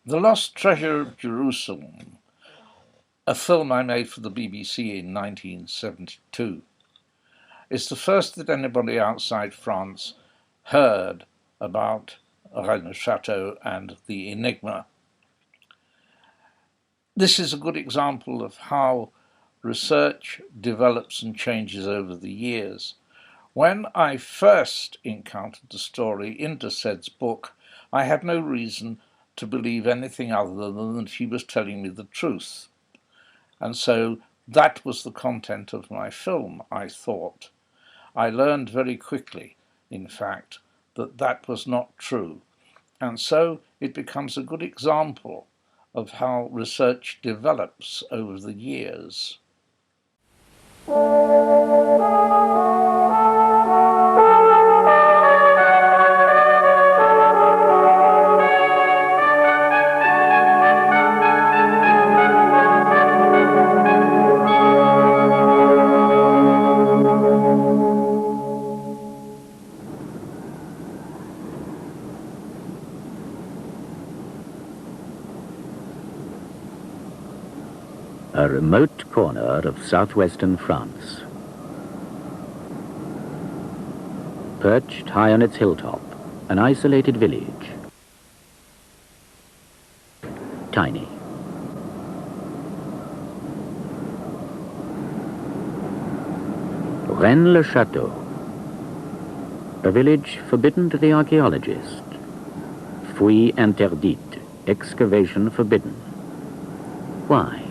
The Lost Treasure of Jerusalem, a film I made for the BBC in 1972, is the first that anybody outside France heard about Rennes-le-Château and the enigma. This is a good example of how research develops and changes over the years. When I first encountered the story in de Sède's book, I had no reason to believe anything other than that he was telling me the truth. And so that was the content of my film, I thought. I learned very quickly, in fact, that that was not true. And so it becomes a good example of how research develops over the years. A remote corner of southwestern France. Perched high on its hilltop, an isolated village. Tiny. Rennes-le-Château. A village forbidden to the archaeologist. Fouille interdite, excavation forbidden. Why?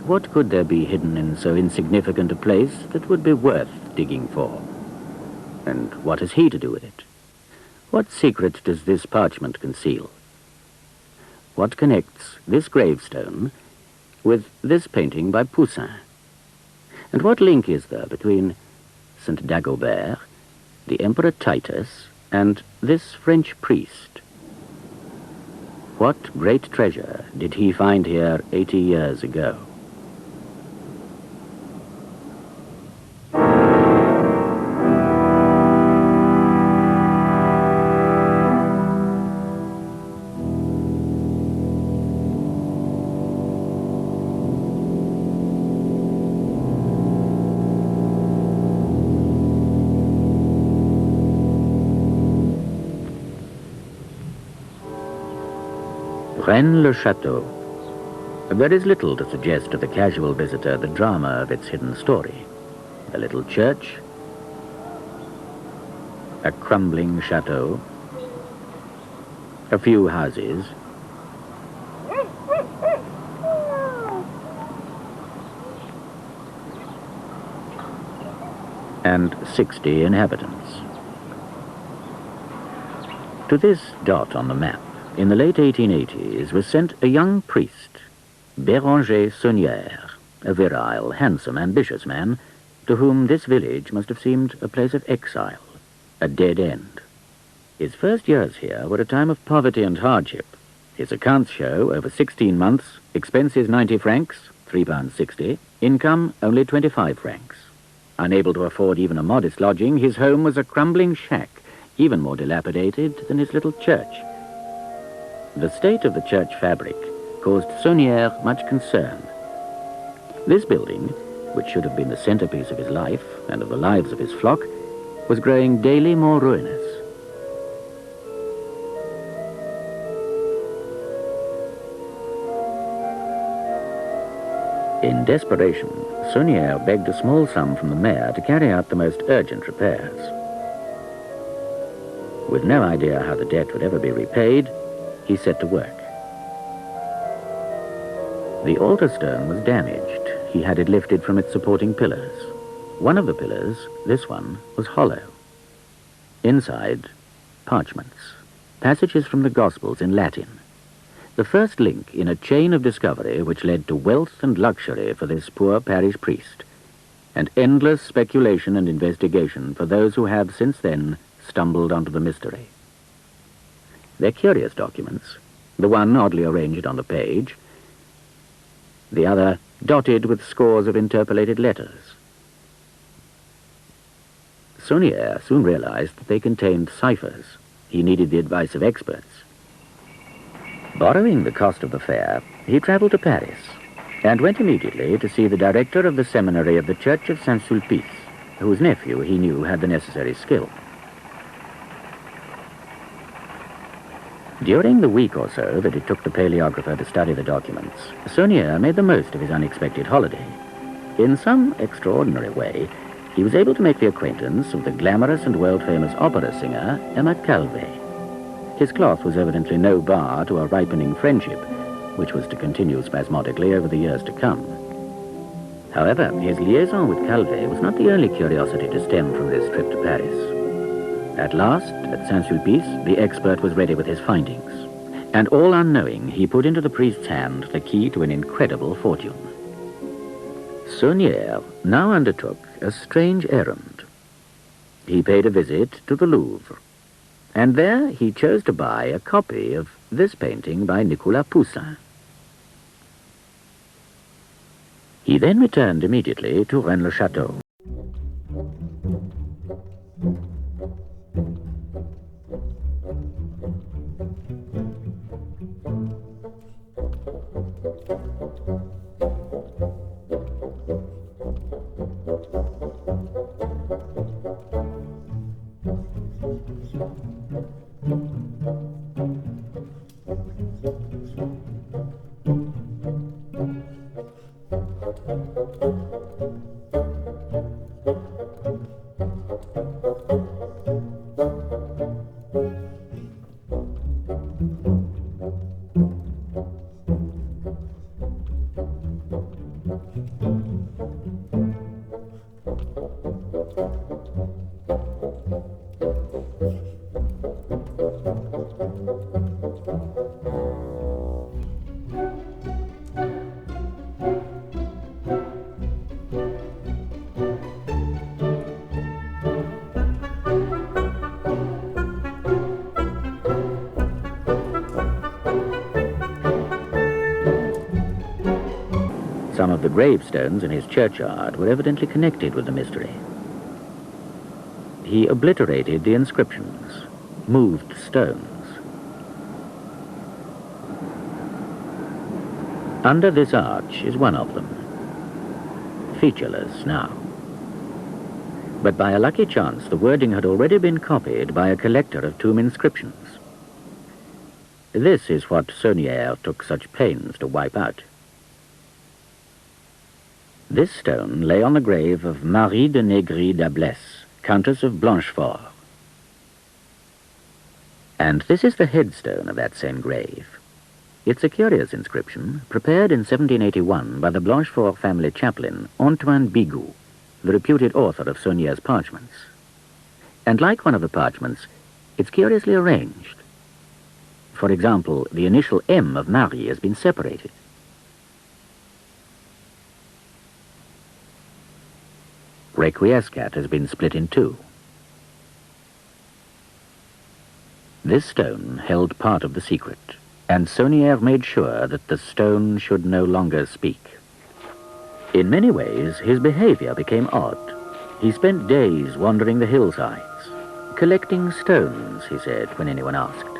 What could there be hidden in so insignificant a place that would be worth digging for? And what has he to do with it? What secret does this parchment conceal? What connects this gravestone with this painting by Poussin? And what link is there between St. Dagobert, the Emperor Titus, and this French priest? What great treasure did he find here 80 years ago? Rennes-le-Château. There is little to suggest to the casual visitor the drama of its hidden story. A little church, a crumbling chateau, a few houses, and 60 inhabitants. To this dot on the map, in the late 1880s, was sent a young priest, Bérenger Saunière, a virile, handsome, ambitious man, to whom this village must have seemed a place of exile, a dead end. His first years here were a time of poverty and hardship. His accounts show over 16 months, expenses 90 francs, £3.60, income only 25 francs. Unable to afford even a modest lodging, his home was a crumbling shack, even more dilapidated than his little church. The state of the church fabric caused Saunière much concern. This building, which should have been the centerpiece of his life and of the lives of his flock, was growing daily more ruinous. In desperation, Saunière begged a small sum from the mayor to carry out the most urgent repairs. With no idea how the debt would ever be repaid, he set to work. The altar stone was damaged. He had it lifted from its supporting pillars. One of the pillars, this one, was hollow. Inside, parchments, passages from the Gospels in Latin. The first link in a chain of discovery which led to wealth and luxury for this poor parish priest, and endless speculation and investigation for those who have since then stumbled onto the mystery. They're curious documents, the one oddly arranged on the page, the other dotted with scores of interpolated letters. Saunière soon realized that they contained ciphers. He needed the advice of experts. Borrowing the cost of the fare, he travelled to Paris and went immediately to see the director of the seminary of the Church of Saint-Sulpice, whose nephew he knew had the necessary skill. During the week or so that it took the paleographer to study the documents, Saunière made the most of his unexpected holiday. In some extraordinary way, he was able to make the acquaintance of the glamorous and world-famous opera singer, Emma Calvé. His cloth was evidently no bar to a ripening friendship, which was to continue spasmodically over the years to come. However, his liaison with Calvé was not the only curiosity to stem from this trip to Paris. At last, at Saint-Sulpice, the expert was ready with his findings, and all unknowing, he put into the priest's hand the key to an incredible fortune. Saunière now undertook a strange errand. He paid a visit to the Louvre, and there he chose to buy a copy of this painting by Nicolas Poussin. He then returned immediately to Rennes-le-Château. Some of the gravestones in his churchyard were evidently connected with the mystery. He obliterated the inscriptions, moved stones. Under this arch is one of them, featureless now. But by a lucky chance, the wording had already been copied by a collector of tomb inscriptions. This is what Saunière took such pains to wipe out. This stone lay on the grave of Marie de Négri d'Ablesse, Countess of Blanchefort. And this is the headstone of that same grave. It's a curious inscription, prepared in 1781 by the Blanchefort family chaplain Antoine Bigot, the reputed author of Saunière's Parchments. And like one of the Parchments, it's curiously arranged. For example, the initial M of Marie has been separated. Requiescat has been split in two. This stone held part of the secret, and Saunière made sure that the stone should no longer speak. In many ways, his behavior became odd. He spent days wandering the hillsides, collecting stones, he said, when anyone asked.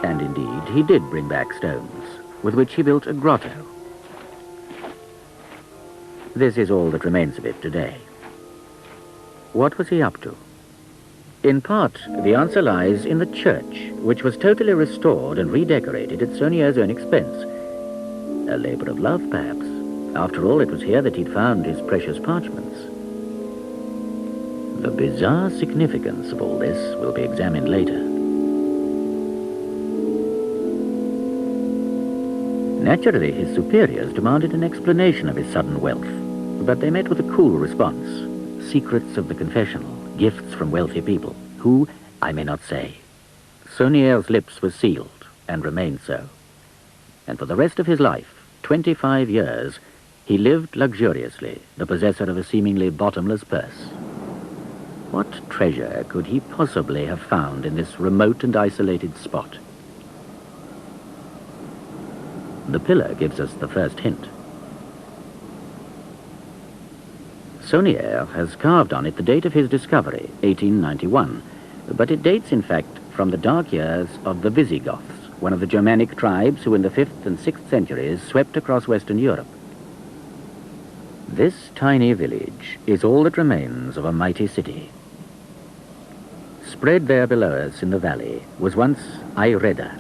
And indeed, he did bring back stones, with which he built a grotto. This is all that remains of it today. What was he up to? In part, the answer lies in the church, which was totally restored and redecorated at Saunière's own expense. A labor of love, perhaps. After all, it was here that he'd found his precious parchments. The bizarre significance of all this will be examined later. Naturally, his superiors demanded an explanation of his sudden wealth, but they met with a cool response. Secrets of the confessional, gifts from wealthy people, who, I may not say. Saunière's lips were sealed, and remained so. And for the rest of his life, 25 years, he lived luxuriously, the possessor of a seemingly bottomless purse. What treasure could he possibly have found in this remote and isolated spot? The pillar gives us the first hint. Saunière has carved on it the date of his discovery, 1891, but it dates, in fact, from the dark years of the Visigoths, one of the Germanic tribes who in the 5th and 6th centuries swept across Western Europe. This tiny village is all that remains of a mighty city. Spread there below us in the valley was once Aireda,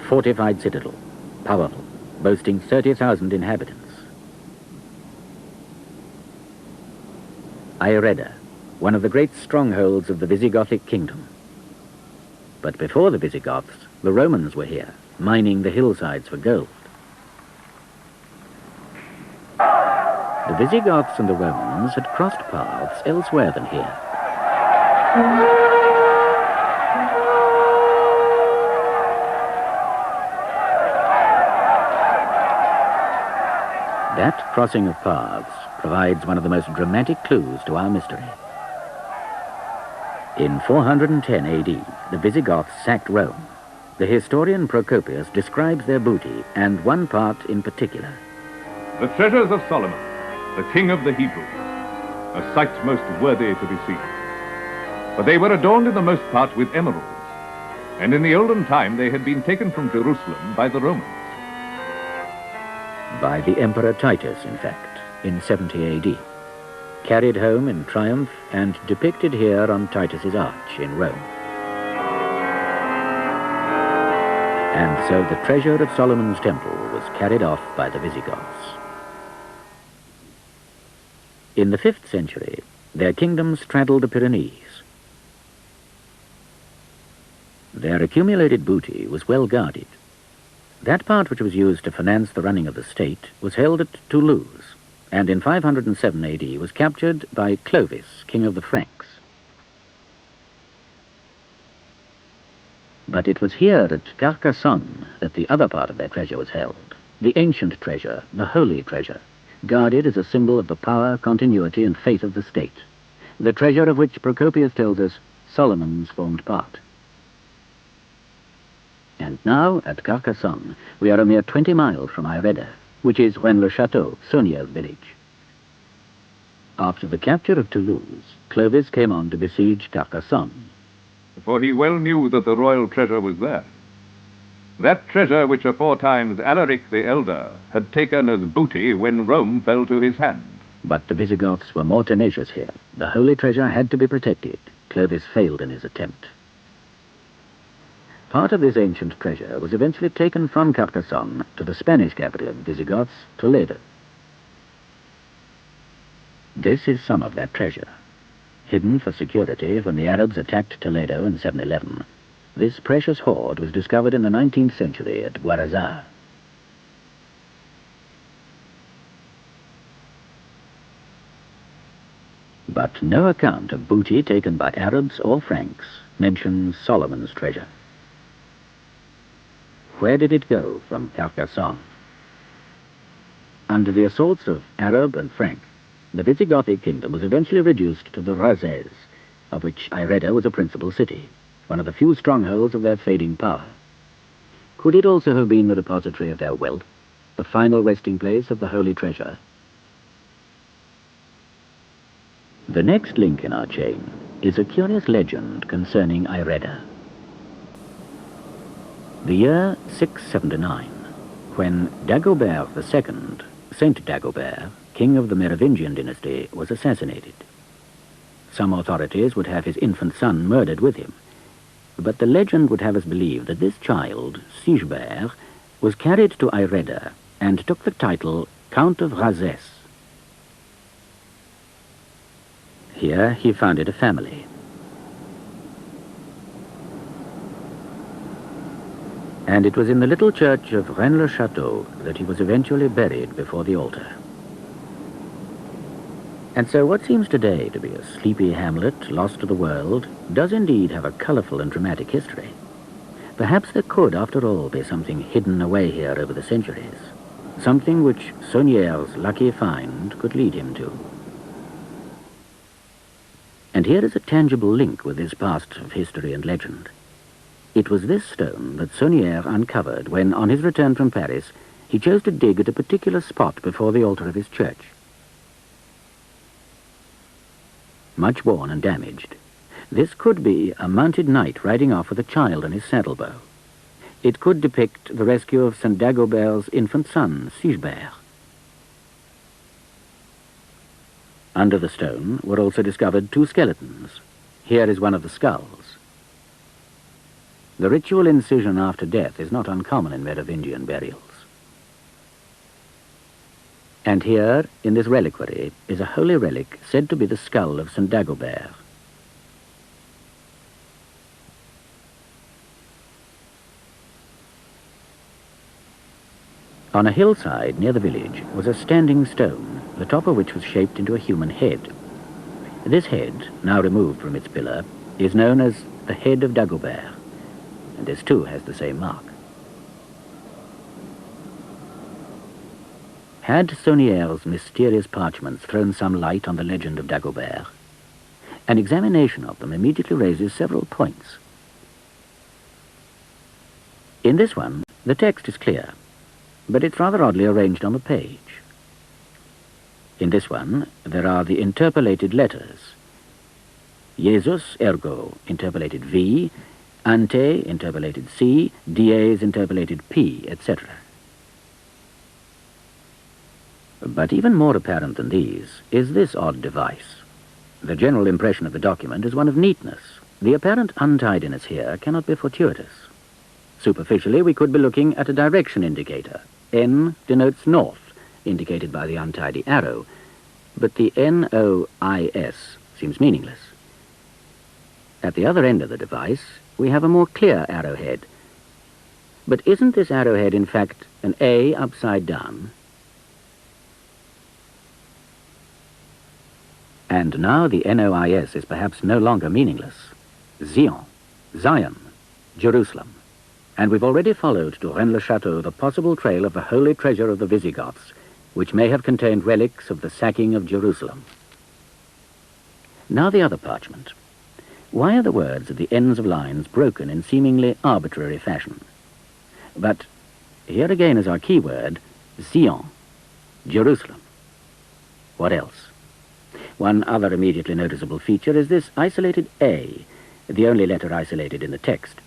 fortified citadel, powerful, boasting 30,000 inhabitants. Aireda, one of the great strongholds of the Visigothic kingdom. But before the Visigoths, the Romans were here, mining the hillsides for gold. The Visigoths and the Romans had crossed paths elsewhere than here. That crossing of paths provides one of the most dramatic clues to our mystery. In 410 AD, the Visigoths sacked Rome. The historian Procopius describes their booty, and one part in particular. The treasures of Solomon, the king of the Hebrews, a sight most worthy to be seen. For they were adorned in the most part with emeralds, and in the olden time they had been taken from Jerusalem by the Romans. By the Emperor Titus, in fact, in 70 AD. Carried home in triumph and depicted here on Titus's arch in Rome. And so the treasure of Solomon's temple was carried off by the Visigoths. In the 5th century, their kingdom straddled the Pyrenees. Their accumulated booty was well guarded. That part which was used to finance the running of the state was held at Toulouse, and in 507 AD was captured by Clovis, king of the Franks. But it was here at Carcassonne that the other part of their treasure was held, the ancient treasure, the holy treasure, guarded as a symbol of the power, continuity, and faith of the state, the treasure of which Procopius tells us Solomon's formed part. And now, at Carcassonne, we are a mere 20 miles from Aireda, which is Rennes-le-Château, Sauniere's village. After the capture of Toulouse, Clovis came on to besiege Carcassonne. For he well knew that the royal treasure was there. That treasure which aforetimes Alaric the Elder had taken as booty when Rome fell to his hand. But the Visigoths were more tenacious here. The holy treasure had to be protected. Clovis failed in his attempt. Part of this ancient treasure was eventually taken from Carcassonne to the Spanish capital of Visigoths, Toledo. This is some of that treasure. Hidden for security when the Arabs attacked Toledo in 711, this precious hoard was discovered in the 19th century at Guarazar. But no account of booty taken by Arabs or Franks mentions Solomon's treasure. Where did it go from Carcassonne? Under the assaults of Arab and Frank, the Visigothic kingdom was eventually reduced to the Razes, of which Aireda was a principal city, one of the few strongholds of their fading power. Could it also have been the repository of their wealth, the final resting place of the holy treasure? The next link in our chain is a curious legend concerning Aireda. The year 679, when Dagobert II, Saint Dagobert, king of the Merovingian dynasty, was assassinated. Some authorities would have his infant son murdered with him, but the legend would have us believe that this child, Sigebert, was carried to Aireda and took the title Count of Razes. Here he founded a family. And it was in the little church of Rennes-le-Château that he was eventually buried before the altar. And so what seems today to be a sleepy hamlet lost to the world does indeed have a colourful and dramatic history. Perhaps there could, after all, be something hidden away here over the centuries, something which Sauniere's lucky find could lead him to. And here is a tangible link with his past of history and legend. It was this stone that Saunière uncovered when, on his return from Paris, he chose to dig at a particular spot before the altar of his church. Much worn and damaged, This could be a mounted knight riding off with a child on his saddlebow. It could depict the rescue of St. Dagobert's infant son, Sigebert. Under the stone were also discovered 2 skeletons. Here is one of the skulls. The ritual incision after death is not uncommon in Merovingian burials. And here, in this reliquary, is a holy relic said to be the skull of St. Dagobert. On a hillside near the village was a standing stone, the top of which was shaped into a human head. This head, now removed from its pillar, is known as the head of Dagobert, and this too has the same mark. Had Sauniere's mysterious parchments thrown some light on the legend of Dagobert? An examination of them immediately raises several points. In this one, the text is clear, but it's rather oddly arranged on the page. In this one, there are the interpolated letters. Jesus, ergo, interpolated V, ante, interpolated C, dies, interpolated P, etc. But even more apparent than these is this odd device. The general impression of the document is one of neatness. The apparent untidiness here cannot be fortuitous. Superficially, we could be looking at a direction indicator. N denotes north, indicated by the untidy arrow, but the NOIS seems meaningless. At the other end of the device, we have a more clear arrowhead. But isn't this arrowhead, in fact, an A upside down? And now the NOIS is perhaps no longer meaningless. Sion, Zion, Jerusalem. And we've already followed to Rennes-le-Château the possible trail of the holy treasure of the Visigoths, which may have contained relics of the sacking of Jerusalem. Now the other parchment. Why are the words at the ends of lines broken in seemingly arbitrary fashion? But here again is our key word, Sion, Jerusalem. What else? One other immediately noticeable feature is this isolated A, the only letter isolated in the text.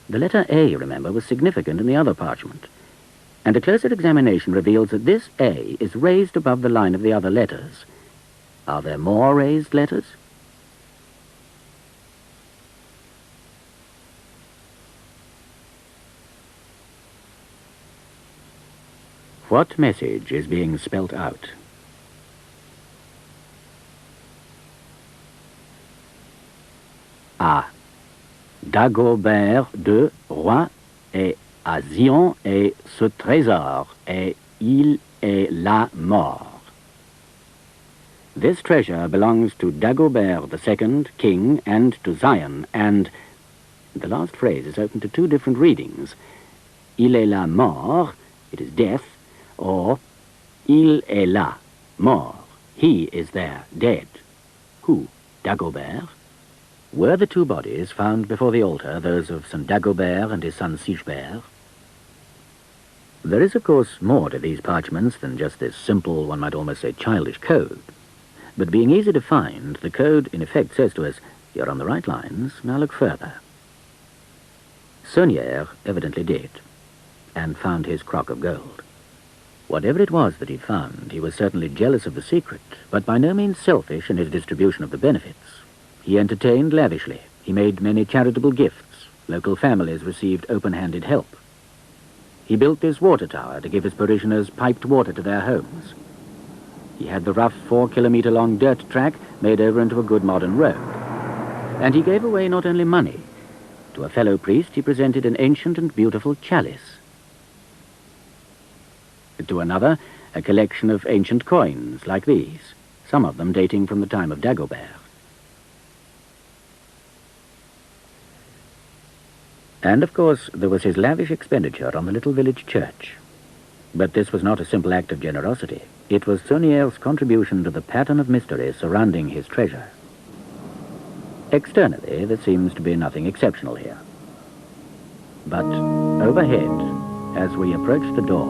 The letter A, remember, was significant in the other parchment, and a closer examination reveals that this A is raised above the line of the other letters. Are there more raised letters? What message is being spelt out? À Dagobert II, roi, et à Sion et ce trésor, et il est là mort. This treasure belongs to Dagobert II, king, and to Zion, and the last phrase is open to 2 different readings. Il est là mort, it is death, or il est là, mort, he is there, dead. Who? Dagobert? Were the 2 bodies found before the altar those of St. Dagobert and his son Sigebert? There is, of course, more to these parchments than just this simple, one might almost say childish code. But being easy to find, the code in effect says to us, you're on the right lines, now look further. Saunière evidently did, and found his crock of gold. Whatever it was that he found, he was certainly jealous of the secret, but by no means selfish in his distribution of the benefits. He entertained lavishly. He made many charitable gifts. Local families received open-handed help. He built this water tower to give his parishioners piped water to their homes. He had the rough 4-kilometer-long dirt track made over into a good modern road. And he gave away not only money. To a fellow priest he presented an ancient and beautiful chalice. To another, a collection of ancient coins like these, some of them dating from the time of Dagobert. And, of course, there was his lavish expenditure on the little village church. But this was not a simple act of generosity. It was Sauniere's contribution to the pattern of mystery surrounding his treasure. Externally, there seems to be nothing exceptional here. But overhead, as we approach the door,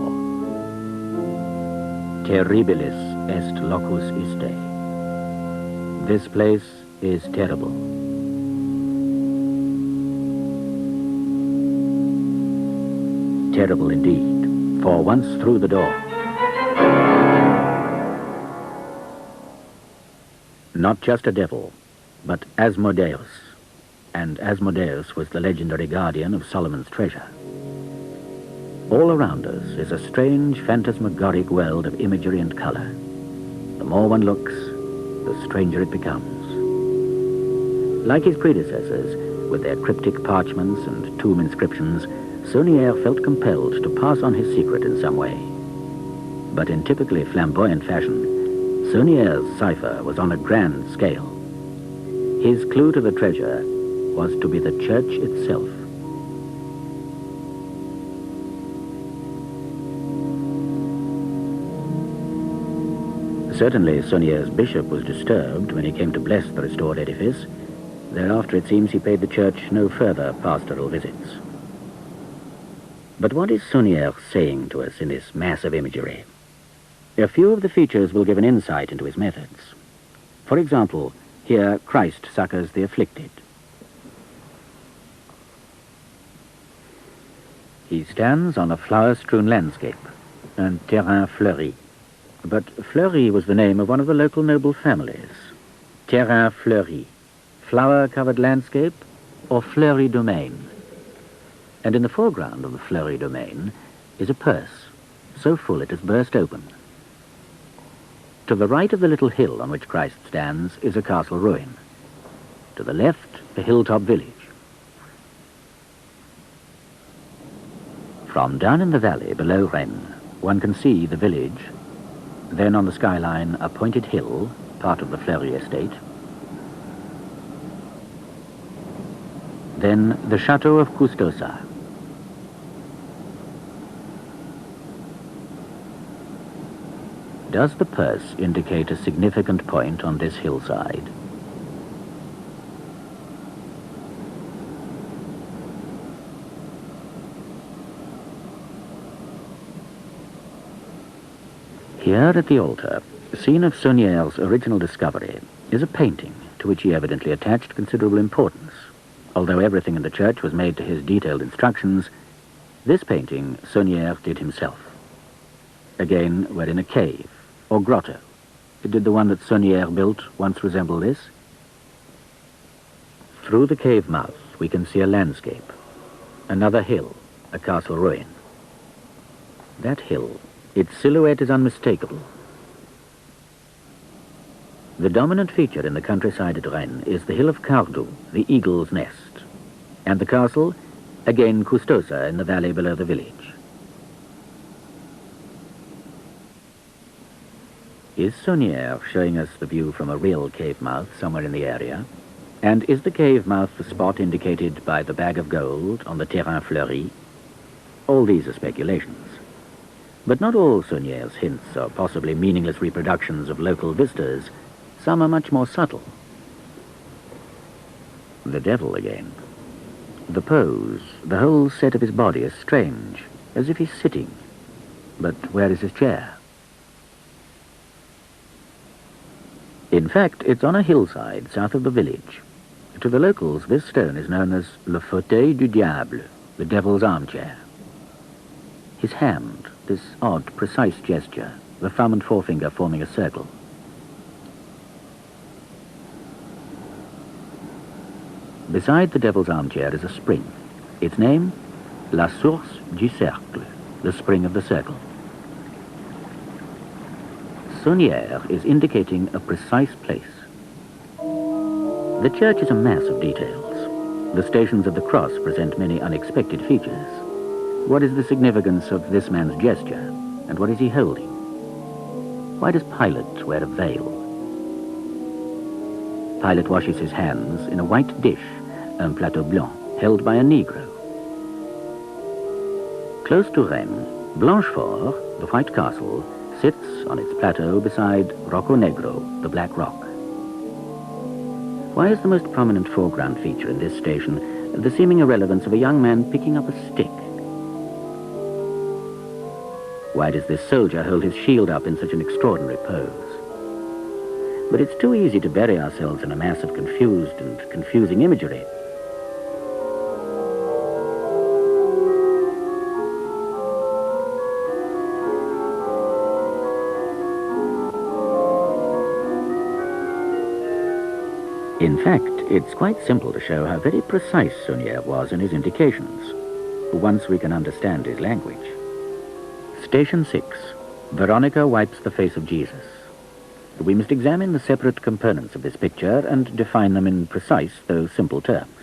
terribilis est locus iste. This place is terrible. terrible indeed, for once through the door, not just a devil, but Asmodeus. And Asmodeus was the legendary guardian of Solomon's treasure. All around us is a strange phantasmagoric world of imagery and color. The more one looks, the stranger it becomes. Like his predecessors, with their cryptic parchments and tomb inscriptions, Saunière felt compelled to pass on his secret in some way. But in typically flamboyant fashion, Saunière's cipher was on a grand scale. His clue to the treasure was to be the church itself. Certainly, Saunière's bishop was disturbed when he came to bless the restored edifice. Thereafter, it seems, he paid the church no further pastoral visits. But what is Saunière saying to us in this mass of imagery? A few of the features will give an insight into his methods. For example, here Christ succors the afflicted. He stands on a flower-strewn landscape, and Terra Flerie. But Flerie was the name of one of the local noble families. Terra Flerie, flower-covered landscape, or Fleury domain. And in the foreground of the Fleury domain is a purse, so full it has burst open. To the right of the little hill on which Christ stands is a castle ruin. To the left, a hilltop village. From down in the valley below Rennes, one can see the village. Then on the skyline, a pointed hill, part of the Fleury estate. Then the Château of Custosa. Does the purse indicate a significant point on this hillside? Here at the altar, scene of Saunière's original discovery, is a painting to which he evidently attached considerable importance. Although everything in the church was made to his detailed instructions, this painting Saunière did himself. Again, we're in a cave, or grotto. Did the one that Saunière built once resemble this? Through the cave mouth, we can see a landscape, another hill, a castle ruin. That hill, its silhouette is unmistakable. The dominant feature in the countryside at Rennes is the hill of Cardou, the eagle's nest, and the castle, again Custosa in the valley below the village. Is Saunière showing us the view from a real cave mouth somewhere in the area? And is the cave mouth the spot indicated by the bag of gold on the Terra Flerie? All these are speculations. But not all Saunière's hints are possibly meaningless reproductions of local vistas. Some are much more subtle. The devil again. The pose, the whole set of his body is strange, as if he's sitting. But where is his chair? In fact, it's on a hillside south of the village. To the locals, this stone is known as le fauteuil du diable, the devil's armchair. His hand, this odd, precise gesture, the thumb and forefinger forming a circle. Beside the devil's armchair is a spring. Its name, la source du cercle, the spring of the circle. Saunière is indicating a precise place. The church is a mass of details. The stations of the cross present many unexpected features. What is the significance of this man's gesture, and what is he holding? Why does Pilate wear a veil? Pilate washes his hands in a white dish, un plateau blanc, held by a Negro. Close to Rennes, Blanchefort, the White Castle, sits on its plateau beside Rocco Negro, the Black Rock. Why is the most prominent foreground feature in this station the seeming irrelevance of a young man picking up a stick? Why does this soldier hold his shield up in such an extraordinary pose? But it's too easy to bury ourselves in a mass of confused and confusing imagery. In fact, it's quite simple to show how very precise Saunière was in his indications, once we can understand his language. Station 6. Veronica wipes the face of Jesus. We must examine the separate components of this picture and define them in precise, though simple terms.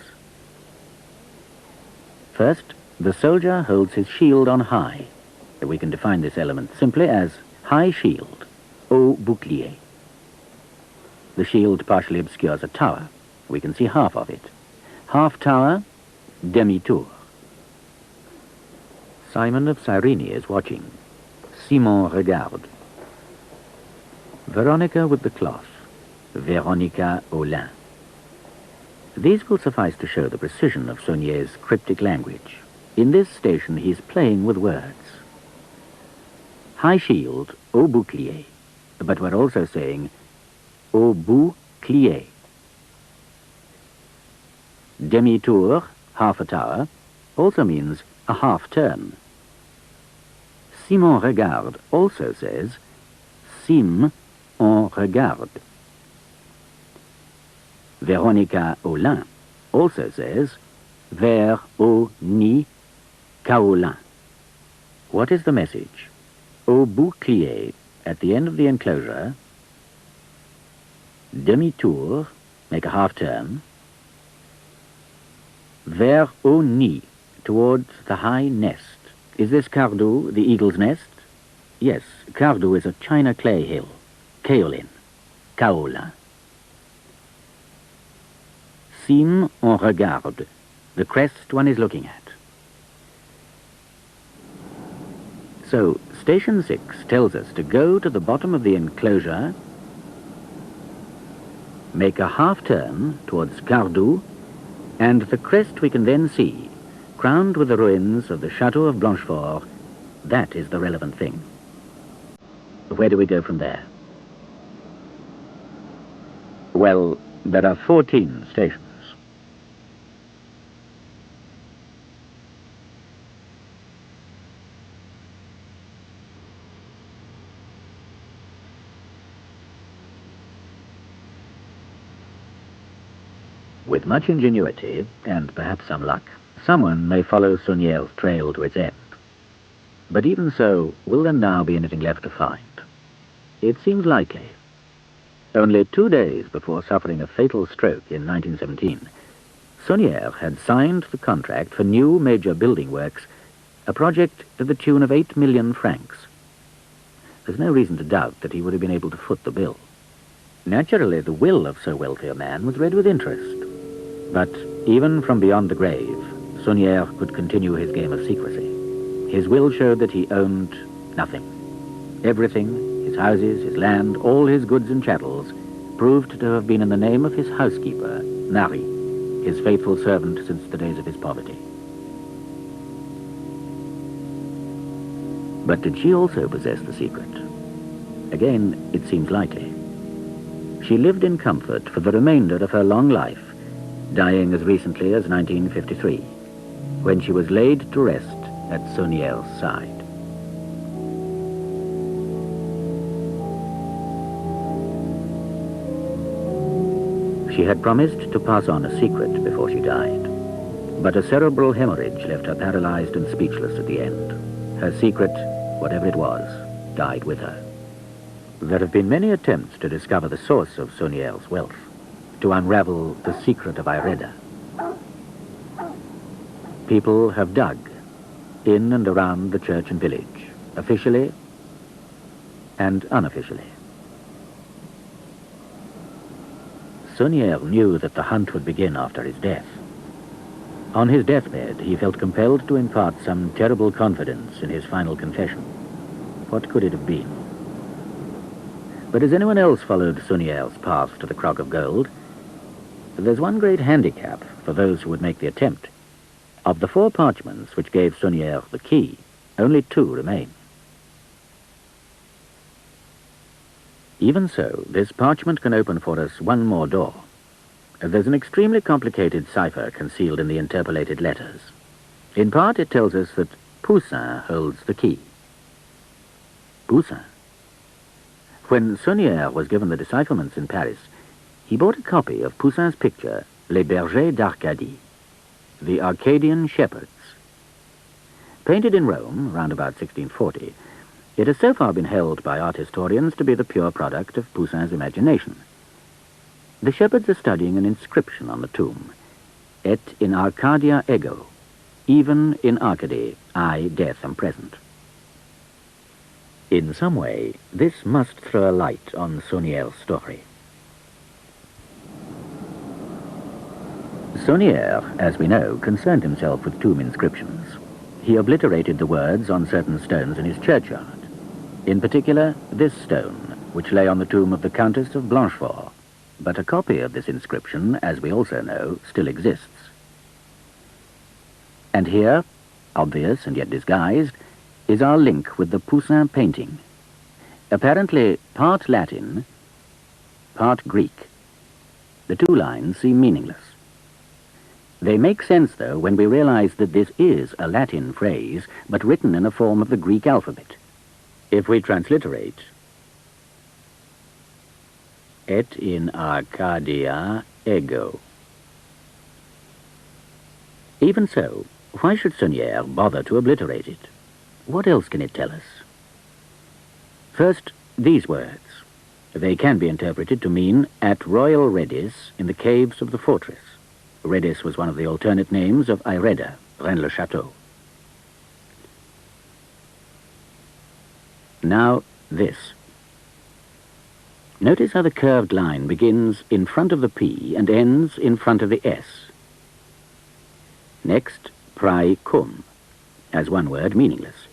First, the soldier holds his shield on high. We can define this element simply as high shield, haut bouclier. The shield partially obscures a tower. We can see half of it. Half tower, demi-tour. Simon of Cyrene is watching. Simon regarde. Veronica with the cloth. Veronica au lin. These will suffice to show the precision of Saunière's cryptic language. In this station, he's playing with words. High shield, haut bouclier. But we're also saying haut bouclier. Demi-tour, half a tower, also means a half turn. Simon regarde also says Sim on regarde. Veronica au lin also says vers au nid kaolin. What is the message? Au bouclier, at the end of the enclosure, demi-tour, make a half turn, vers au nid, towards the high nest. Is this Cardoux, the eagle's nest? Yes, Cardoux is a china clay hill, kaolin, kaolin. Cime on regarde, the crest one is looking at. So, Station 6 tells us to go to the bottom of the enclosure, make a half turn towards Cardoux, and the crest we can then see, crowned with the ruins of the Château of Blanchefort. That is the relevant thing. Where do we go from there? Well, there are 14 stations. With much ingenuity, and perhaps some luck, someone may follow Saunière's trail to its end. But even so, will there now be anything left to find? It seems likely. Only 2 days before suffering a fatal stroke in 1917, Saunière had signed the contract for new major building works, a project to the tune of 8 million francs. There's no reason to doubt that he would have been able to foot the bill. Naturally, the will of so wealthy a man was read with interest. But even from beyond the grave, Saunière could continue his game of secrecy. His will showed that he owned nothing. Everything, his houses, his land, all his goods and chattels, proved to have been in the name of his housekeeper, Marie, his faithful servant since the days of his poverty. But did she also possess the secret? Again, it seems likely. She lived in comfort for the remainder of her long life, dying as recently as 1953, when she was laid to rest at Saunière's side. She had promised to pass on a secret before she died, but a cerebral hemorrhage left her paralyzed and speechless at the end. Her secret, whatever it was, died with her. There have been many attempts to discover the source of Saunière's wealth, to unravel the secret of Ireda. People have dug in and around the church and village, officially and unofficially. Saunière knew that the hunt would begin after his death. On his deathbed, he felt compelled to impart some terrible confidence in his final confession. What could it have been? But as anyone else followed Saunière's path to the crock of gold, there's one great handicap for those who would make the attempt. Of the 4 parchments which gave Saunière the key, only 2 remain. Even so, this parchment can open for us one more door. There's an extremely complicated cipher concealed in the interpolated letters. In part, it tells us that Poussin holds the key. Poussin. When Saunière was given the decipherments in Paris, he bought a copy of Poussin's picture, Les Bergers d'Arcadie, the Arcadian Shepherds. Painted in Rome, round about 1640, it has so far been held by art historians to be the pure product of Poussin's imagination. The shepherds are studying an inscription on the tomb, Et in Arcadia ego, even in Arcady, I, death, am present. In some way, this must throw a light on Sauniere's story. Saunière, as we know, concerned himself with tomb inscriptions. He obliterated the words on certain stones in his churchyard. In particular, this stone, which lay on the tomb of the Countess of Blanchefort, but a copy of this inscription, as we also know, still exists. And here, obvious and yet disguised, is our link with the Poussin painting. Apparently part Latin, part Greek. The two lines seem meaningless. They make sense, though, when we realize that this is a Latin phrase, but written in a form of the Greek alphabet. If we transliterate, Et in Arcadia ego. Even so, why should Saunière bother to obliterate it? What else can it tell us? First, these words. They can be interpreted to mean at Royal Redis in the caves of the fortress. Redis was one of the alternate names of Ireda, Rennes-le-Château. Now, this. Notice how the curved line begins in front of the P and ends in front of the S. Next, prae cum, as one word meaningless.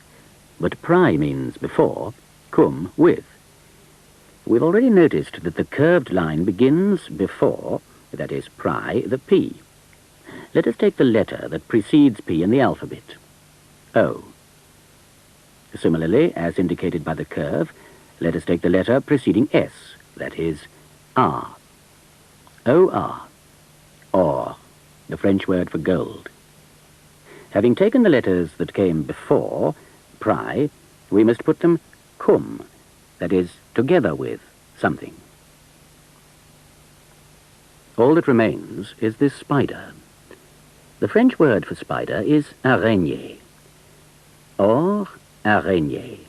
But prae means before, cum with. We've already noticed that the curved line begins before, that is prae, the P. Let us take the letter that precedes P in the alphabet, O. Similarly, as indicated by the curve, let us take the letter preceding S, that is R. O-R, or, the French word for gold. Having taken the letters that came before, prae, we must put them cum, that is, together with something. All that remains is this spider. The French word for spider is araignée, or araignée.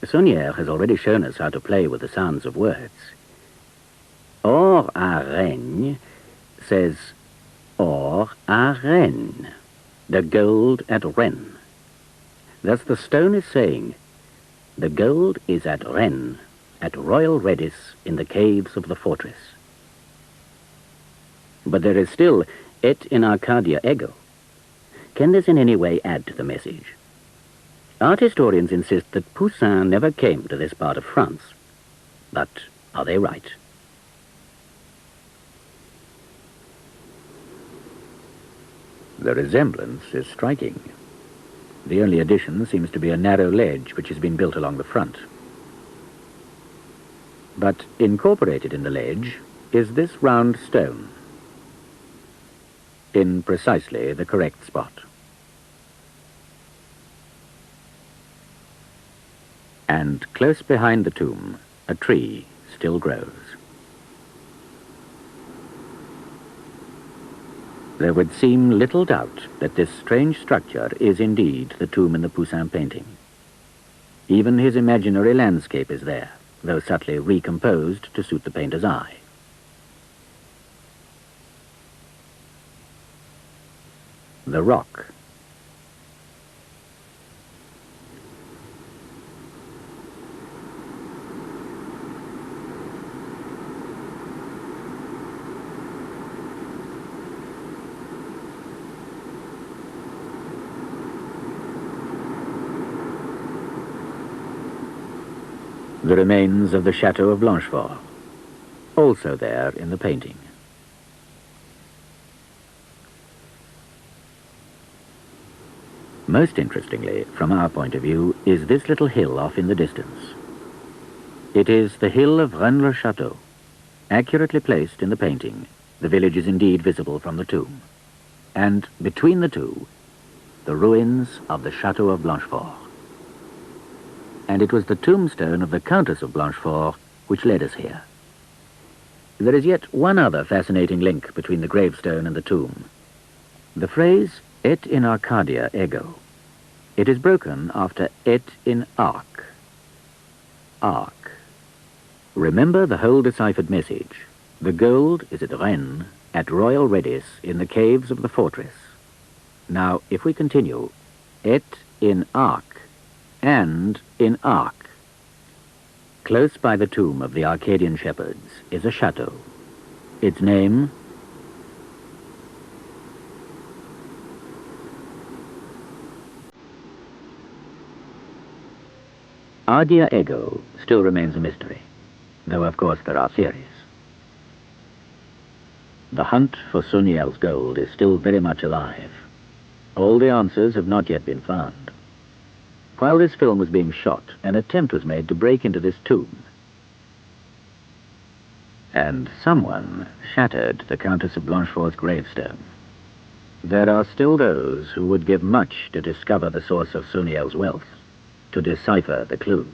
Saunière has already shown us how to play with the sounds of words. Or araigne says or arène, the gold at Rennes. Thus the stone is saying, the gold is at Rennes, at Royal Redis in the caves of the fortress. But there is still et in Arcadia ego. Can this in any way add to the message? Art historians insist that Poussin never came to this part of France. But are they right? The resemblance is striking. The only addition seems to be a narrow ledge which has been built along the front. But incorporated in the ledge is this round stone, in precisely the correct spot. And close behind the tomb, a tree still grows. There would seem little doubt that this strange structure is indeed the tomb in the Poussin painting. Even his imaginary landscape is there, though subtly recomposed to suit the painter's eye. The rock. The remains of the Château of Blanchefort, also there in the painting. Most interestingly, from our point of view, is this little hill off in the distance. It is the hill of Rennes-le-Château. Accurately placed in the painting, the village is indeed visible from the tomb. And between the two, the ruins of the Château of Blanchefort. And it was the tombstone of the Countess of Blanchefort which led us here. There is yet one other fascinating link between the gravestone and the tomb. The phrase, et in Arcadia ego. It is broken after et in arc. Arc. Remember the whole deciphered message. The gold is at Rennes, at royal readiness in the caves of the fortress. Now, if we continue, et in arc, and in arc. Close by the tomb of the Arcadian Shepherds is a chateau. Its name, Ardia Ego, still remains a mystery, though of course there are theories. The hunt for Saunière's gold is still very much alive. All the answers have not yet been found. While this film was being shot, an attempt was made to break into this tomb. And someone shattered the Countess of Blanchefort's gravestone. There are still those who would give much to discover the source of Saunière's wealth, to decipher the clues.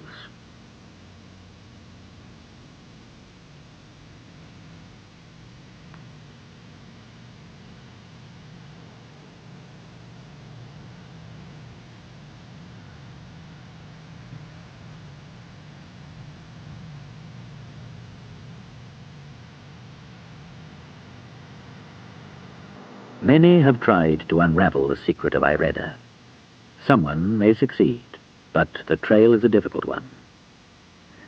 Many have tried to unravel the secret of Ireda. Someone may succeed, but the trail is a difficult one.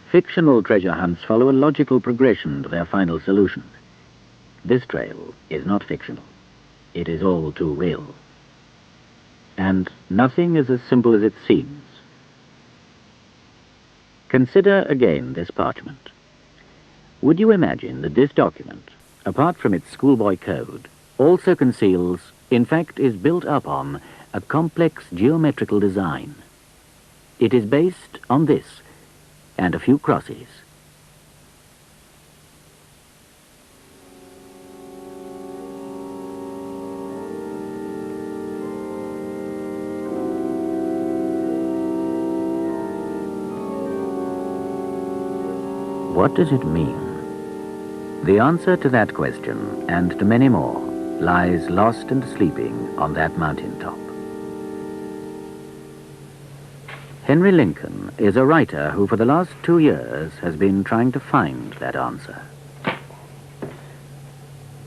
Fictional treasure hunts follow a logical progression to their final solution. This trail is not fictional. It is all too real. And nothing is as simple as it seems. Consider again this parchment. Would you imagine that this document, apart from its schoolboy code, also conceals, in fact is built up on, a complex geometrical design? It is based on this, and a few crosses. What does it mean? The answer to that question, and to many more, lies lost and sleeping on that mountaintop. Henry Lincoln is a writer who for the last 2 years has been trying to find that answer.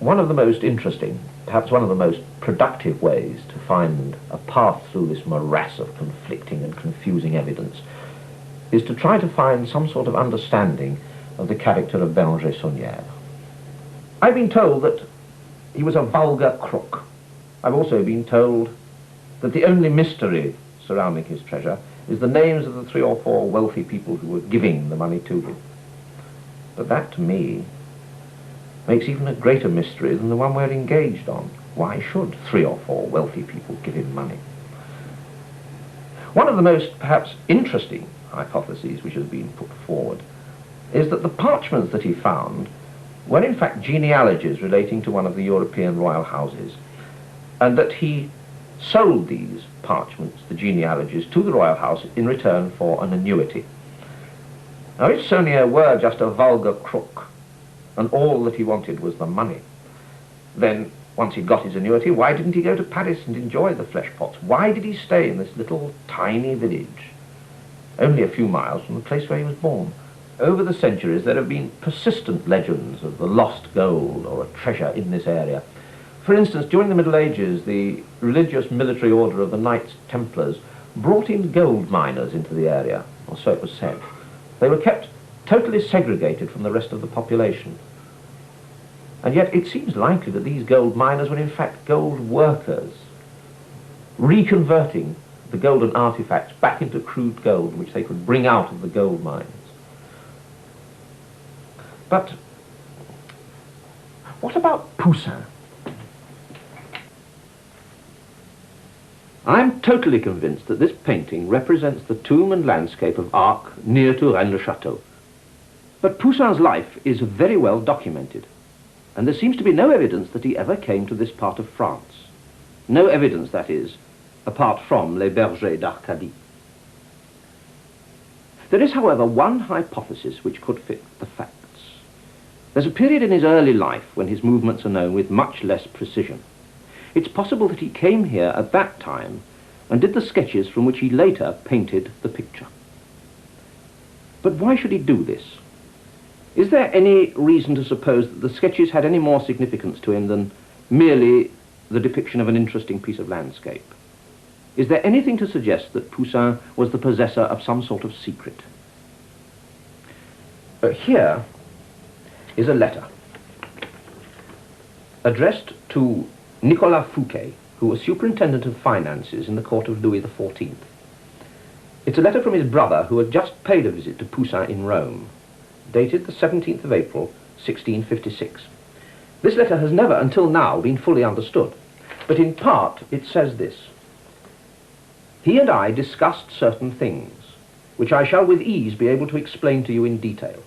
One of the most interesting, perhaps one of the most productive ways to find a path through this morass of conflicting and confusing evidence is to try to find some sort of understanding of the character of Bérenger Saunière. I've been told that he was a vulgar crook. I've also been told that the only mystery surrounding his treasure is the names of the 3 or 4 wealthy people who were giving the money to him. But that, to me, makes even a greater mystery than the one we're engaged on. Why should 3 or 4 wealthy people give him money? One of the most, perhaps, interesting hypotheses which has been put forward is that the parchments that he found were in fact genealogies relating to one of the European royal houses, and that he sold these parchments, the genealogies, to the royal house in return for an annuity. Now, if Saunière were just a vulgar crook, and all that he wanted was the money, then once he'd got his annuity, why didn't he go to Paris and enjoy the flesh pots? Why did he stay in this little tiny village, only a few miles from the place where he was born? Over the centuries, there have been persistent legends of the lost gold or a treasure in this area. For instance, during the Middle Ages, the religious military order of the Knights Templars brought in gold miners into the area, or so it was said. They were kept totally segregated from the rest of the population. And yet it seems likely that these gold miners were in fact gold workers, reconverting the golden artifacts back into crude gold, which they could bring out of the gold mines. But what about Poussin? I'm totally convinced that this painting represents the tomb and landscape of Arques near to Rennes-le-Château. But Poussin's life is very well documented, and there seems to be no evidence that he ever came to this part of France. No evidence, that is, apart from Les Bergers d'Arcadie. There is, however, one hypothesis which could fit the facts. There's a period in his early life when his movements are known with much less precision. It's possible that he came here at that time and did the sketches from which he later painted the picture. But why should he do this? Is there any reason to suppose that the sketches had any more significance to him than merely the depiction of an interesting piece of landscape? Is there anything to suggest that Poussin was the possessor of some sort of secret? Here is a letter addressed to Nicolas Fouquet, who was superintendent of finances in the court of Louis XIV. It's a letter from his brother, who had just paid a visit to Poussin in Rome, dated the 17th of April, 1656. This letter has never until now been fully understood, but in part it says this: "He and I discussed certain things, which I shall with ease be able to explain to you in detail.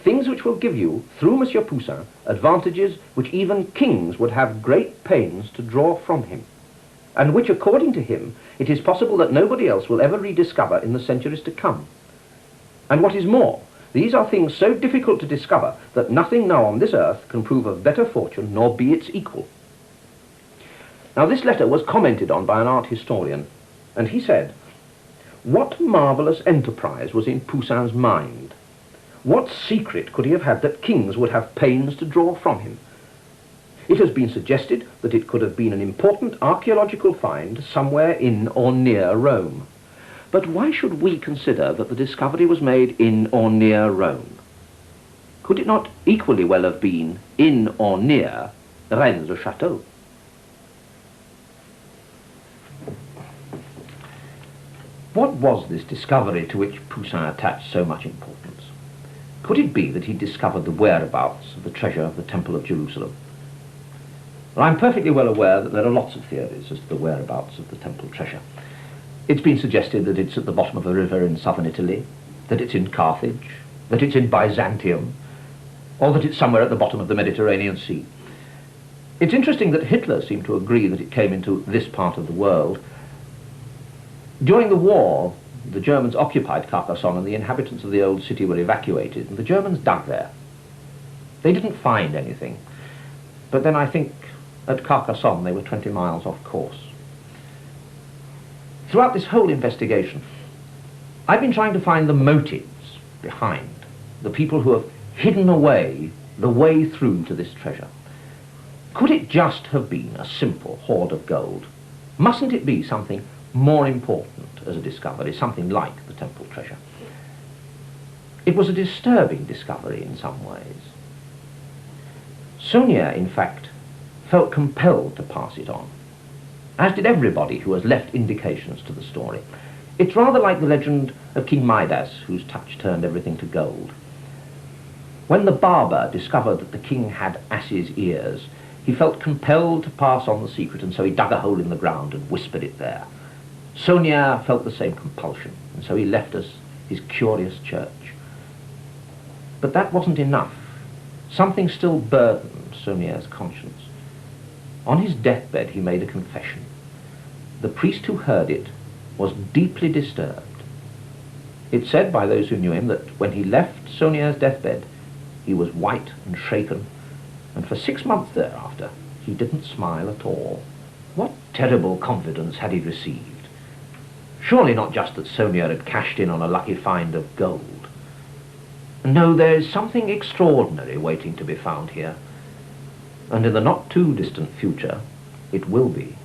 Things which will give you, through Monsieur Poussin, advantages which even kings would have great pains to draw from him, and which, according to him, it is possible that nobody else will ever rediscover in the centuries to come. And what is more, these are things so difficult to discover that nothing now on this earth can prove of better fortune nor be its equal." Now this letter was commented on by an art historian, and he said, "What marvellous enterprise was in Poussin's mind? What secret could he have had that kings would have pains to draw from him? It has been suggested that it could have been an important archaeological find somewhere in or near Rome. But why should we consider that the discovery was made in or near Rome? Could it not equally well have been in or near Rennes-le-Château?" What was this discovery to which Poussin attached so much importance? Could it be that he discovered the whereabouts of the treasure of the Temple of Jerusalem? Well, I'm perfectly well aware that there are lots of theories as to the whereabouts of the temple treasure. It's been suggested that it's at the bottom of a river in southern Italy, that it's in Carthage, that it's in Byzantium, or that it's somewhere at the bottom of the Mediterranean Sea. It's interesting that Hitler seemed to agree that it came into this part of the world. During the war, the Germans occupied Carcassonne and the inhabitants of the old city were evacuated, and the Germans dug there. They didn't find anything, but then I think at Carcassonne they were 20 miles off course. Throughout this whole investigation, I've been trying to find the motives behind the people who have hidden away the way through to this treasure. Could it just have been a simple hoard of gold? Mustn't it be something more important as a discovery, something like the temple treasure? It was a disturbing discovery in some ways. Saunière, in fact, felt compelled to pass it on, as did everybody who has left indications to the story. It's rather like the legend of King Midas, whose touch turned everything to gold. When the barber discovered that the king had ass's ears, he felt compelled to pass on the secret, and so he dug a hole in the ground and whispered it there. Saunière felt the same compulsion, and so he left us his curious church. But that wasn't enough. Something still burdened Saunière's conscience. On his deathbed he made a confession. The priest who heard it was deeply disturbed. It's said by those who knew him that when he left Saunière's deathbed, he was white and shaken, and for 6 months thereafter he didn't smile at all. What terrible confidence had he received? Surely not just that Saunière had cashed in on a lucky find of gold. No, there is something extraordinary waiting to be found here, and in the not too distant future it will be.